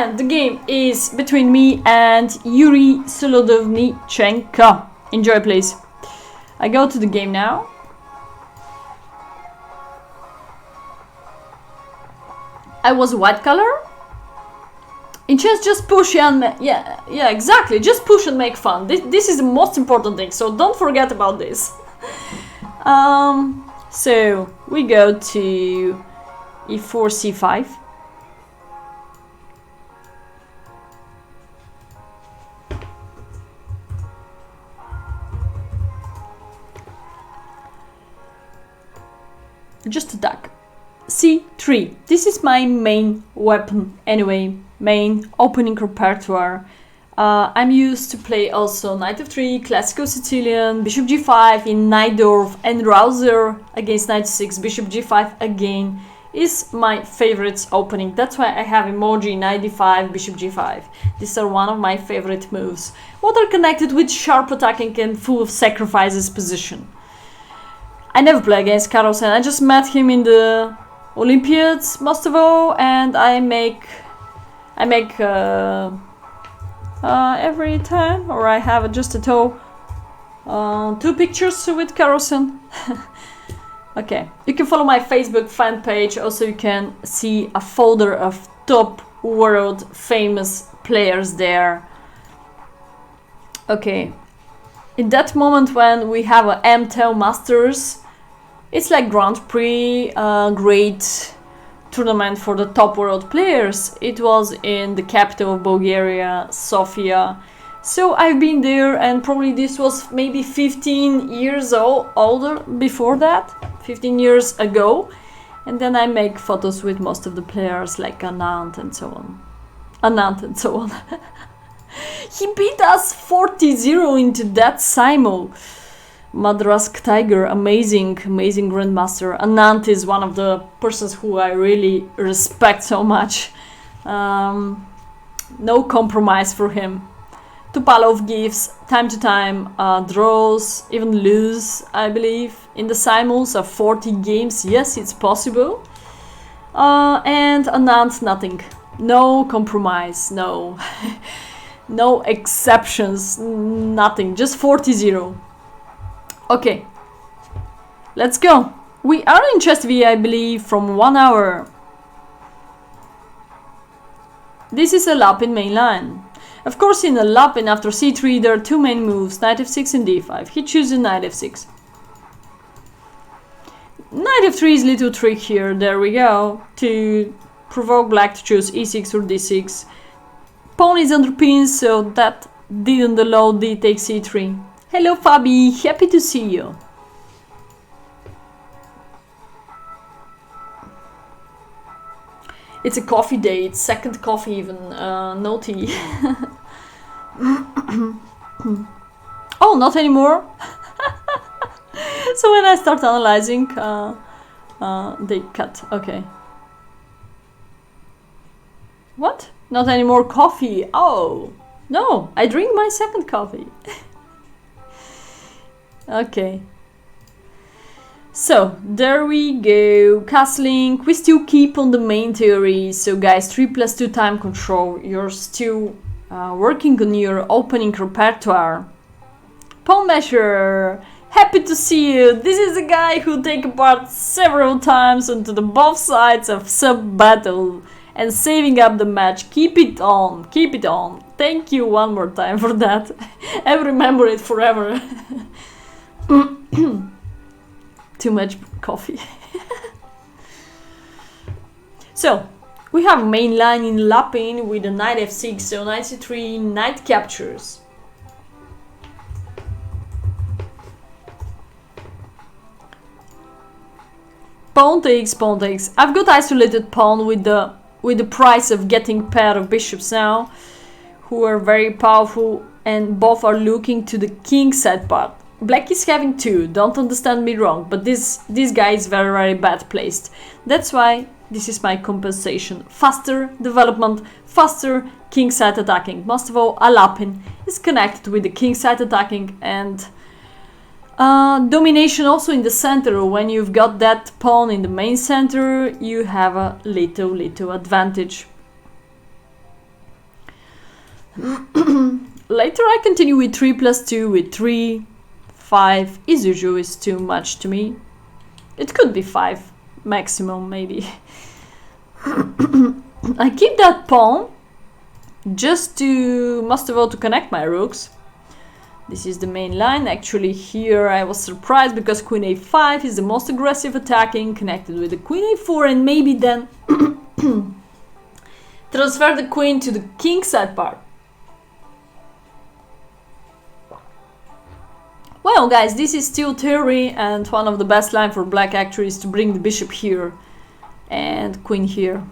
and the game is between me and Yuri Solodovnichenkoooooo. Enjoy, please. I go to the game now. I was white color. In chess, just push and yeah, exactly. Just push and make fun. This is the most important thing, so don't forget about this. So we go to e4, c5. Just attack. c3. This is my main weapon anyway. Main opening repertoire. I'm used to play also knight f3, classical Sicilian, bishop g5 in Najdorf, and Rouser against knight 6, bishop g5 again is my favorite opening. That's why I have emoji knight d5, bishop g5. These are one of my favorite moves. What are connected with sharp attacking and full of sacrifices position. I never play against Carlsen. I just met him in the Olympiads most of all, and I make every time, or I have just a two pictures with Carlsen. Okay, you can follow my Facebook fan page. Also, you can see a folder of top world famous players there. Okay, in that moment when we have a MTEL Masters, it's like Grand Prix, great tournament for the top world players. It was in the capital of Bulgaria, Sofia. So I've been there, and probably this was maybe 15 years older before that, 15 years ago. And then I make photos with most of the players like Anand and so on. He beat us 40-0 into that Simo. Madrask Tiger, amazing grandmaster. Anand is one of the persons who I really respect so much. No compromise for him. Tupalov gives time to time draws, even lose, I believe. In the simul's of 40 games, yes, it's possible. And Anand, nothing. No compromise, no. No exceptions, nothing, just 40-0. Okay, let's go. We are in chess TV, I believe, from 1 hour. This is a lap in main line. Of course, in a lap and after c3 there are two main moves, knight f6 and d5. He chooses knight f6. Knight f3 is a little trick here, there we go, to provoke black to choose e6 or d6. Pawn is under pins, so that didn't allow d takes c3. Hello Fabi, happy to see you. It's a coffee day, it's second coffee even, no tea. Oh, not anymore? So when I start analyzing, they cut, okay. What? Not anymore coffee, oh. No, I drink my second coffee. Okay. So, there we go, castling. We still keep on the main theory. So guys, 3+2 time control. You're still working on your opening repertoire. Pawn measure. Happy to see you. This is a guy who take part several times onto the both sides of sub-battle and saving up the match. Keep it on, keep it on. Thank you one more time for that. I remember it forever. Too much coffee. So, we have main line in lapping with the knight f6, so knight c3, knight captures. Pawn takes, pawn takes. I've got isolated pawn with the price of getting pair of bishops now, who are very powerful, and both are looking to the king side part. Black is having two, don't understand me wrong, but this guy is very bad placed. That's why this is my compensation. Faster development, faster king side attacking. Most of all, Alapin is connected with the king side attacking, and domination also in the center. When you've got that pawn in the main center, you have a little advantage. Later I continue with 3 plus 2 with 3. 5 is usually too much to me. It could be 5 maximum maybe. I keep that pawn just to most of all to connect my rooks. This is the main line. Actually here I was surprised because queen a5 is the most aggressive attacking, connected with the queen a4, and maybe then transfer the queen to the king side part. Well guys, this is still theory, and one of the best lines for black actually is to bring the bishop here and queen here.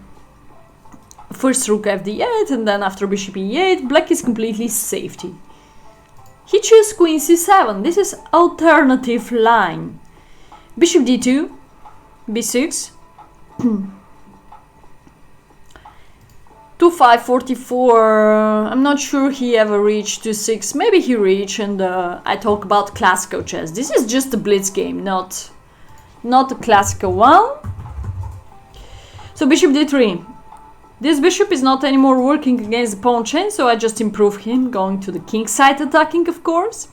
First rook fd8, and then after bishop e8, black is completely safety. He chose queen c7. This is alternative line. Bishop d2, b6, 2-5, 44. I'm not sure he ever reached 2-6. Maybe he reached, and I talk about classical chess. This is just a blitz game, not a classical one. So bishop d3. This bishop is not anymore working against the pawn chain, so I just improve him, going to the king side attacking, of course.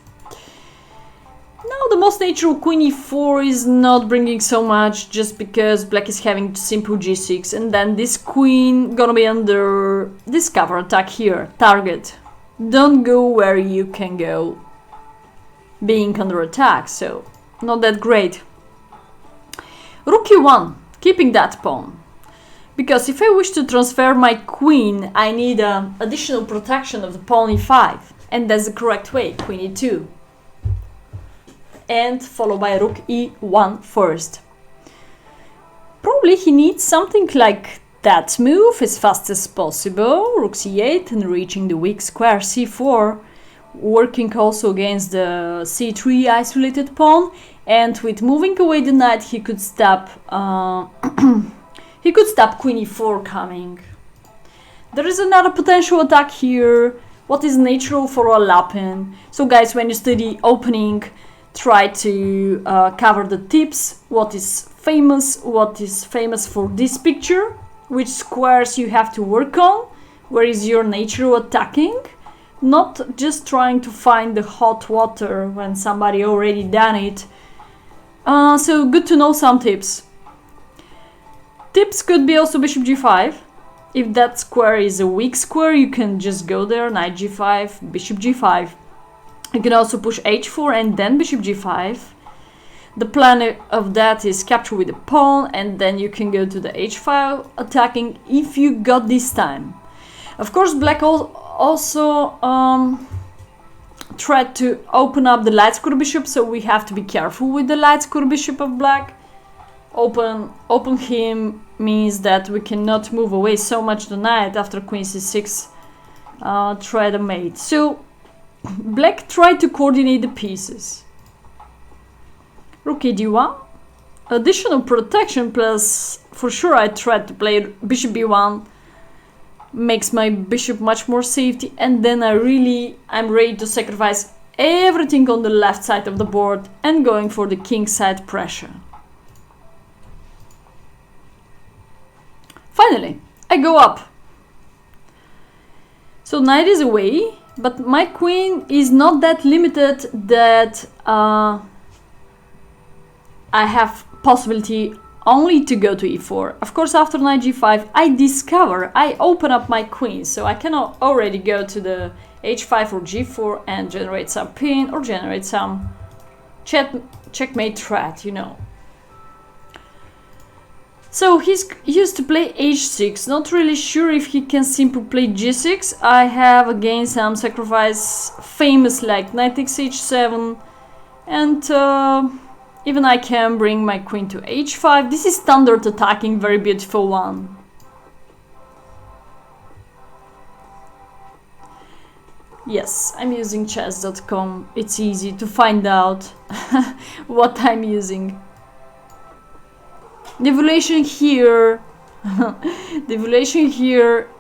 Now the most natural queen e4 is not bringing so much, just because black is having simple g6, and then this queen gonna be under this cover attack here. Target. Don't go where you can go being under attack, so not that great. Rook e1, keeping that pawn. Because if I wish to transfer my queen, I need additional protection of the pawn e5. And that's the correct way, queen e2. And followed by rook e1 first. Probably he needs something like that move as fast as possible. Rook c8 and reaching the weak square c4. Working also against the c3 isolated pawn. And with moving away the knight, he could stop... he could stop queen e4 coming. There is another potential attack here. What is natural for a Lapin? So guys, when you study opening, try to cover the tips. What is famous for this picture? Which squares you have to work on? Where is your natural attacking? Not just trying to find the hot water when somebody already done it. So good to know some tips. Tips could be also bishop g5. If that square is a weak square, you can just go there, knight g5, bishop g5. You can also push h4 and then bishop g5. The plan of that is capture with the pawn, and then you can go to the h5 attacking if you got this time. Of course, black also tried to open up the light square bishop, so we have to be careful with the light square bishop of black. Open him means that we cannot move away so much the knight after queen c6 tried a mate. So black tried to coordinate the pieces. Rook a d1, additional protection, plus for sure I tried to play bishop b1, makes my bishop much more safety, and then I'm ready to sacrifice everything on the left side of the board and going for the king side pressure. Finally, I go up. So knight is away, but my queen is not that limited that I have possibility only to go to e4. Of course, after knight g5, I open up my queen, so I can already go to the h5 or g4 and generate some pin or generate some checkmate threat, you know. So he's used to play h6, not really sure if he can simply play g6. I have again some sacrifice famous like knight takes h7, and even I can bring my queen to h5. This is standard attacking, very beautiful one. Yes, I'm using chess.com, it's easy to find out what I'm using. The evaluation here,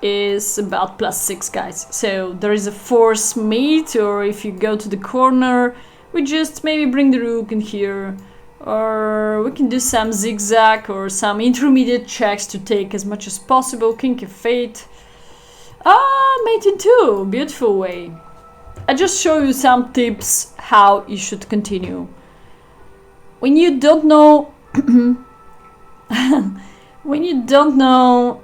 is about +6, guys. So there is a force mate, or if you go to the corner, we just maybe bring the rook in here, or we can do some zigzag or some intermediate checks to take as much as possible. King f8. Mate mating too. Beautiful way. I just show you some tips how you should continue. When you don't know when you don't know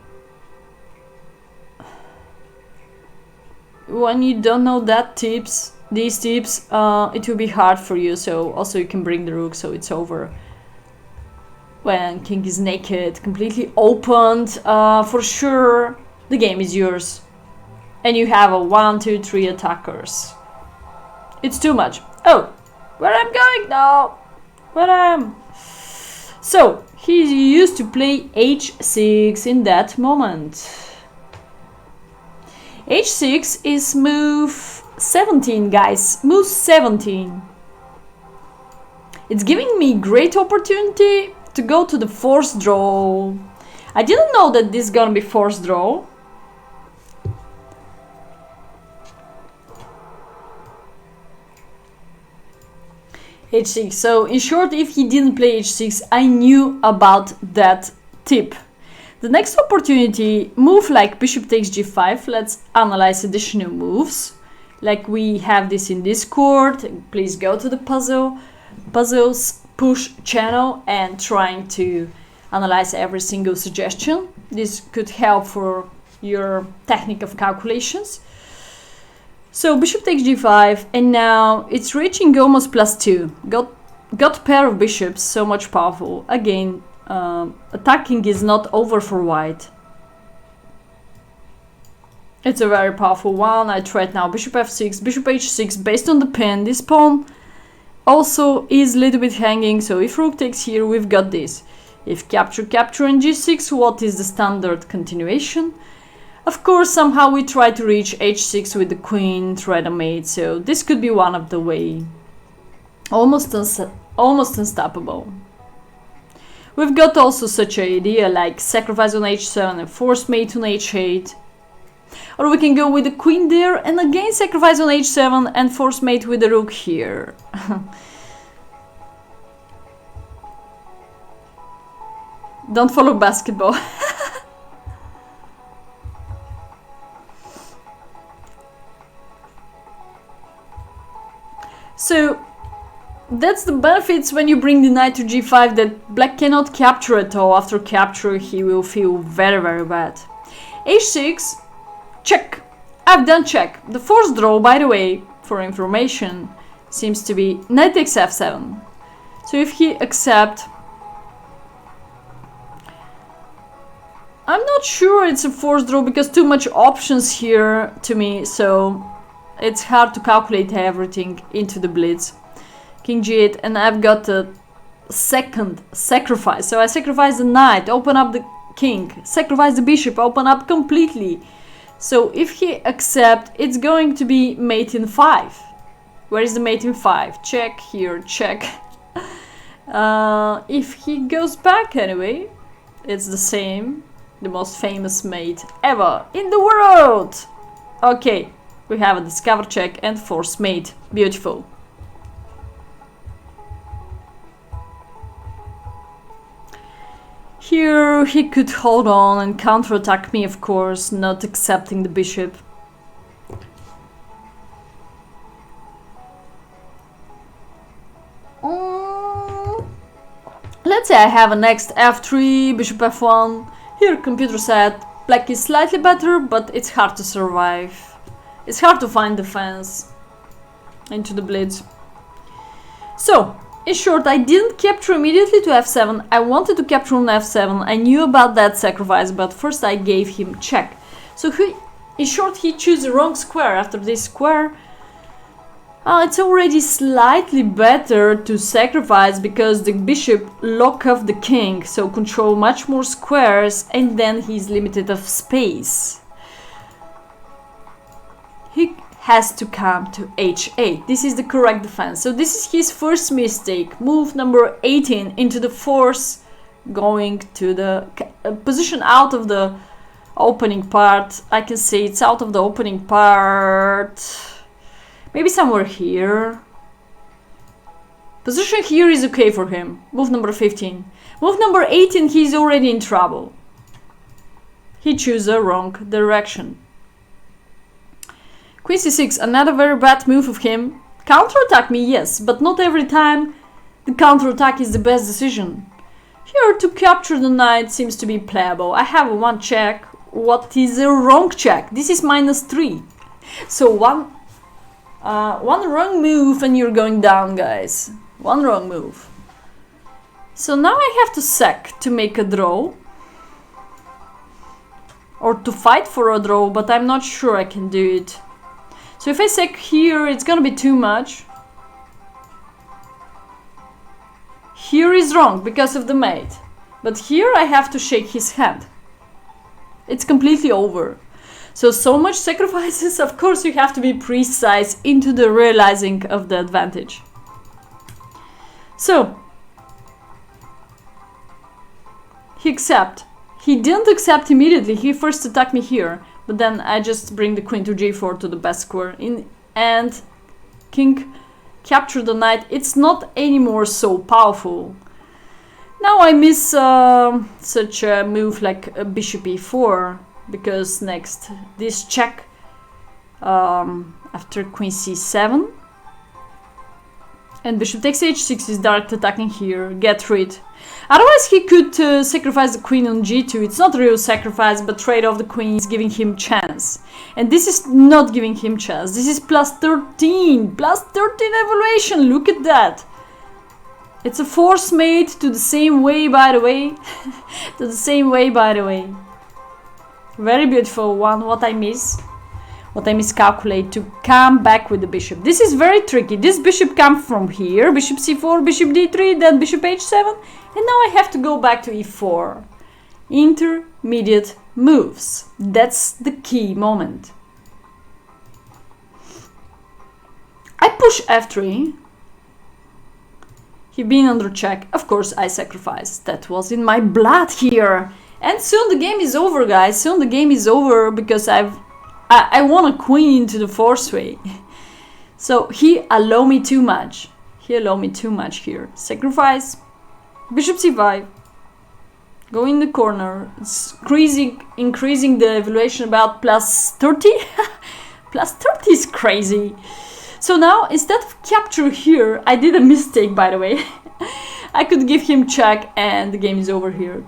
these tips, it will be hard for you. So also you can bring the rook, so it's over. When king is naked, completely opened, for sure the game is yours. And you have a 1, 2, 3 attackers. It's too much. Oh, where I'm going now? Where I am? So he used to play h6 in that moment. h6 is move 17, guys. Move 17. It's giving me great opportunity to go to the forced draw. I didn't know that this is gonna be forced draw. h6. So in short, if he didn't play h6, I knew about that tip. The next opportunity, move like bishop takes g5. Let's analyze additional moves. Like we have this in Discord. Please go to the puzzles push channel and trying to analyze every single suggestion. This could help for your technique of calculations. So bishop takes g5, and now it's reaching almost +2. Got pair of bishops, so much powerful. Again, attacking is not over for white. It's a very powerful one. I tried now bishop f6, bishop h6 based on the pin. This pawn also is a little bit hanging, so if rook takes here, we've got this. If capture and g6, what is the standard continuation? Of course, somehow we try to reach h6 with the queen, thread a mate, so this could be one of the way. Almost unstoppable. We've got also such an idea like sacrifice on h7 and force mate on h8. Or we can go with the queen there and again sacrifice on h7 and force mate with the rook here. Don't follow basketball. So that's the benefits when you bring the knight to g5, that black cannot capture at all. After capture he will feel very, very bad. h6, check. I've done check. The forced draw, by the way, for information, seems to be knight takes f7. So if he accepts, I'm not sure it's a forced draw because too much options here to me, so it's hard to calculate everything into the blitz. King g8, and I've got a second sacrifice. So I sacrifice the knight, open up the king, sacrifice the bishop, open up completely. So if he accepts, it's going to be mate in 5. Where is the mate in 5? Check here, check. If he goes back anyway, it's the same. The most famous mate ever in the world. Okay, we have a discover check and force mate. Beautiful. Here he could hold on and counterattack me, of course, not accepting the bishop. Let's say I have a next f3, bishop f1. Here computer said black is slightly better, but it's hard to survive. It's hard to find defense into the blitz. So, in short, I didn't capture immediately to f7. I wanted to capture on f7. I knew about that sacrifice, but first I gave him check. So in short, he chose the wrong square. After this square, it's already slightly better to sacrifice because the bishop lock off the king, so control much more squares, and then he's limited of space. He has to come to h8. This is the correct defense. So this is his first mistake. Move number 18 into the force, going to the position out of the opening part. I can say it's out of the opening part. Maybe somewhere here. Position here is okay for him. Move number 15. Move number 18, he's already in trouble. He chose a wrong direction. Queen c6, another very bad move of him. Counterattack me, yes, but not every time the counterattack is the best decision. Here, to capture the knight seems to be playable. I have one check. What is a wrong check? This is -3. So one wrong move and you're going down, guys. One wrong move. So now I have to sack to make a draw. Or to fight for a draw, but I'm not sure I can do it. So if I sack here, it's gonna be too much. Here is wrong because of the mate. But here I have to shake his hand. It's completely over. So much sacrifices, of course you have to be precise into the realizing of the advantage. So, he didn't accept immediately, he first attacked me here, but then I just bring the queen to g4 to the best square, and king captured the knight. It's not anymore so powerful. Now I miss such a move like a bishop e4, because next this check after queen c7 and bishop takes h6 is direct attacking here, get rid. Otherwise he could sacrifice the queen on g2. It's not real sacrifice, but trade off the queen is giving him chance. And this is not giving him chance. This is +13. +13 evaluation. Look at that. It's a force mate to the same way, by the way. To the same way, by the way. Very beautiful one. What I miscalculate to come back with the bishop. This is very tricky. This bishop comes from here, bishop c4, bishop d3, then bishop h7, and now I have to go back to e4. Intermediate moves. That's the key moment. I push f3. He being under check. Of course I sacrifice. That was in my blood here. And soon the game is over, guys. Soon the game is over because I won a queen into the force way. So he allowed me too much. He allowed me too much here. Sacrifice. Bishop c5. Go in the corner. It's increasing the evaluation about +30. +30 is crazy. So now instead of capture here, I did a mistake, by the way. I could give him check and the game is over here.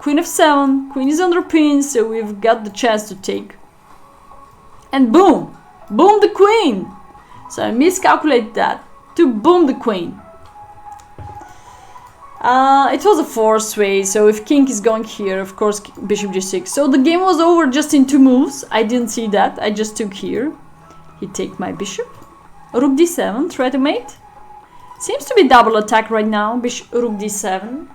Queen f7. Queen is under pin, so we've got the chance to take. And boom! Boom the queen! So I miscalculated that. To boom the queen. It was a force way, so if king is going here, of course bishop g6. So the game was over just in 2 moves. I didn't see that. I just took here. He take my bishop. Rook d7, try to mate. Seems to be double attack right now. Bishop rook d7.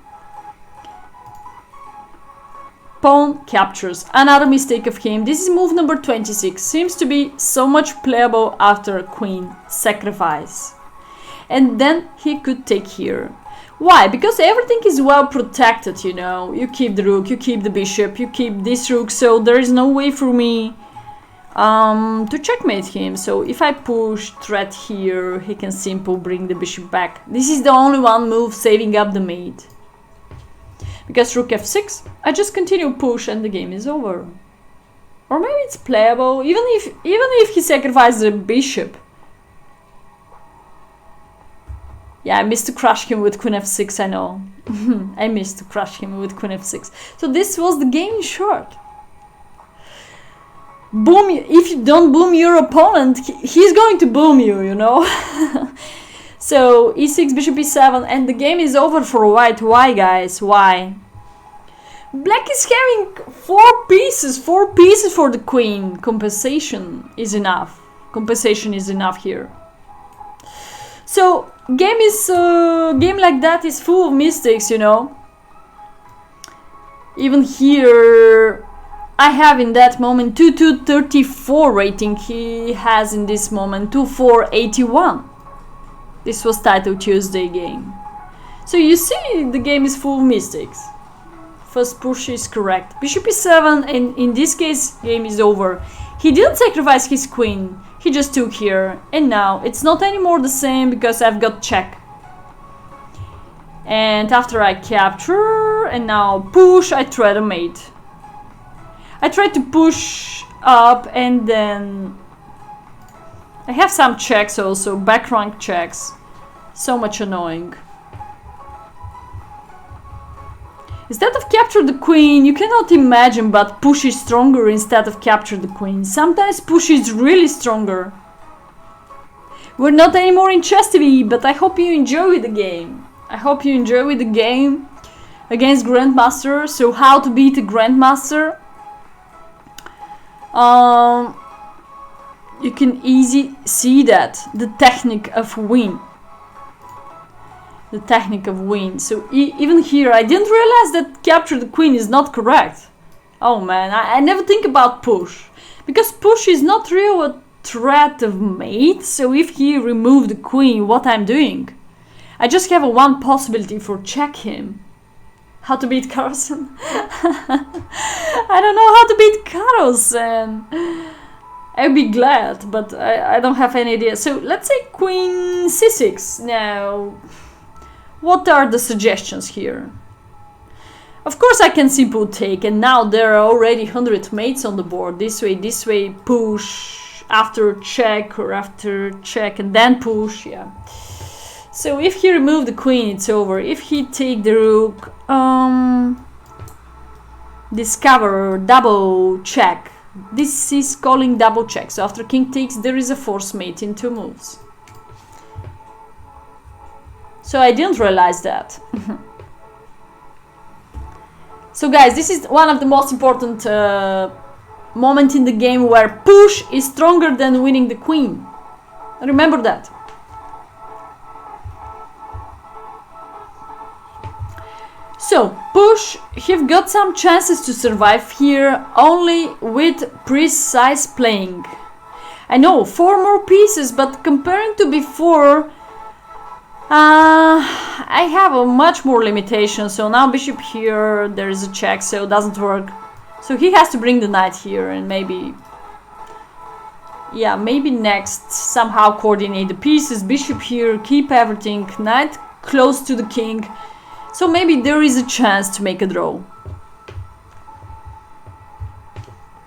Pawn captures. Another mistake of him. This is move number 26. Seems to be so much playable after queen sacrifice. And then he could take here. Why? Because everything is well protected, you know. You keep the rook, you keep the bishop, you keep this rook, so there is no way for me to checkmate him. So if I push threat here, he can simply bring the bishop back. This is the only one move saving up the mate. Because rook f6, I just continue push and the game is over. Or maybe it's playable, even if he sacrifices the bishop. Yeah, I missed to crush him with queen f6, I know. I missed to crush him with queen f6. So this was the game in short. Boom, if you don't boom your opponent, he's going to boom you, you know. So e6, bishop e7, and the game is over for white. Why, guys? Why? Black is having 4 pieces for the queen. Compensation is enough. Compensation is enough here. So game like that is full of mistakes, you know. Even here, I have in that moment 2234 rating. He has in this moment 2481. This was Title Tuesday game. So you see, the game is full of mistakes. First push is correct. Bishop e7, and in this case, game is over. He didn't sacrifice his queen. He just took here. And now it's not anymore the same because I've got check. And after I capture and now push, I try to mate. I try to push up and then I have some checks also, back rank checks. So much annoying. Instead of capture the queen, you cannot imagine, but push is stronger instead of capture the queen. Sometimes push is really stronger. We're not anymore in chess TV, but I hope you enjoy the game. I hope you enjoy the game against Grandmaster. So how to beat a Grandmaster? You can easily see that, the technique of win. The technique of win. So even here, I didn't realize that capture the queen is not correct. Oh man, I never think about push. Because push is not really a threat of mate. So if he remove the queen, what I'm doing? I just have one possibility for check him. How to beat Carlsen? I don't know how to beat Carlsen. I'd be glad, but I don't have any idea. So let's say queen c6. Now, what are the suggestions here? Of course I can simply take, and now there are already 100 mates on the board. This way, push, after check or after check and then push, yeah. So if he remove the queen, it's over. If he take the rook, discover, double check. This is calling double check. So after king takes, there is a force mate in 2 moves. So I didn't realize that. So guys, this is one of the most important moments in the game where push is stronger than winning the queen. Remember that. So, push, you've got some chances to survive here only with precise playing. I know, 4 more pieces, but comparing to before, I have a much more limitation. So now bishop here, there is a check, so it doesn't work. So he has to bring the knight here and maybe... Yeah, maybe next somehow coordinate the pieces. Bishop here, keep everything, knight close to the king. So maybe there is a chance to make a draw.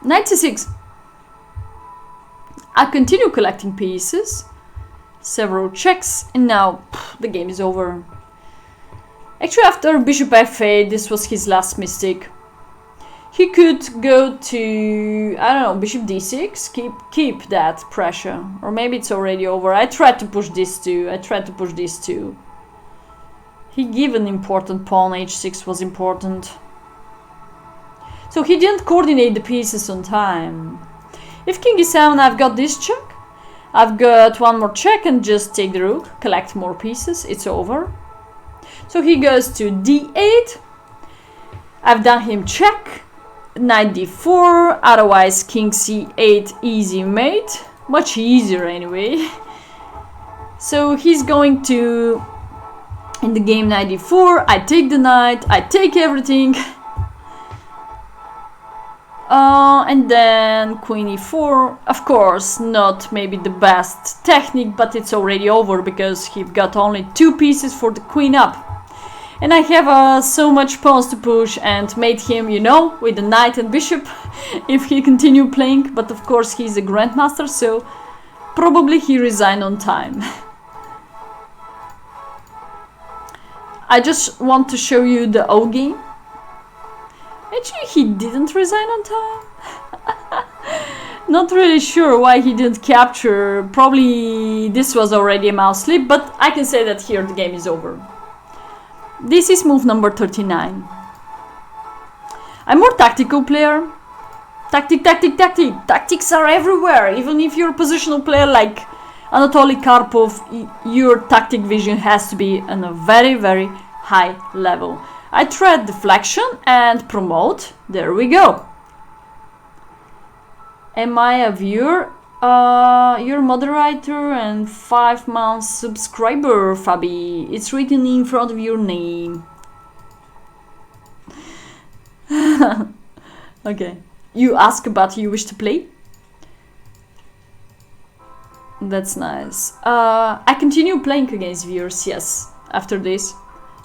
Knight c6. I continue collecting pieces. Several checks, and now the game is over. Actually, after bishop f8, this was his last mistake. He could go to, I don't know, bishop d6, keep that pressure. Or maybe it's already over. I tried to push this too. He gave an important pawn, h6 was important. So he didn't coordinate the pieces on time. If king e7, I've got this check. I've got one more check and just take the rook, collect more pieces, it's over. So he goes to d8. I've done him check, knight d4, otherwise king c8, easy mate. Much easier anyway. So he's going to, in the game knight d4, I take the knight, I take everything. And then queen e4, of course, not maybe the best technique, but it's already over because he got only 2 pieces for the queen up. And I have so much pawns to push and made him, you know, with the knight and bishop, if he continue playing, but of course he's a grandmaster, so probably he resigned on time. I just want to show you the O game. Actually, he didn't resign on time. Not really sure why he didn't capture. Probably this was already a mouse slip, but I can say that here the game is over. This is move number 39. I'm more tactical player. Tactic. Tactics are everywhere. Even if you're a positional player like Anatoly Karpov, your tactic vision has to be on a very, very high level. I tried deflection and promote. There we go. Am I a viewer? You're moderator and 5 months subscriber, Fabi. It's written in front of your name. Okay. You ask about you wish to play? That's nice. I continue playing against viewers, yes, after this.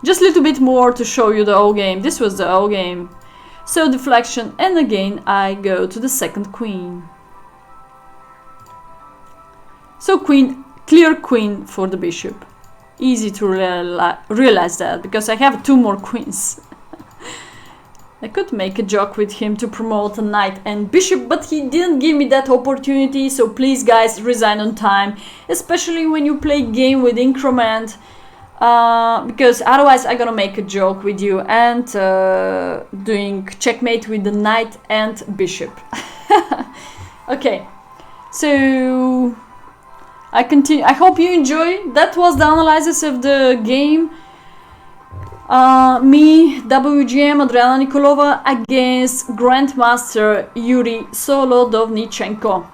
Just a little bit more to show you the O game. This was the O game. So deflection, and again I go to the second queen. So queen, clear queen for the bishop. Easy to realize that, because I have 2 more queens. I could make a joke with him to promote a knight and bishop, but he didn't give me that opportunity, so please guys, resign on time, especially when you play game with increment, because otherwise I'm gonna make a joke with you and doing checkmate with the knight and bishop. Okay, so I continue. I hope you enjoy. That was the analysis of the game. Me, WGM Adriana Nikolova against Grandmaster Yuri Solodovnichenko.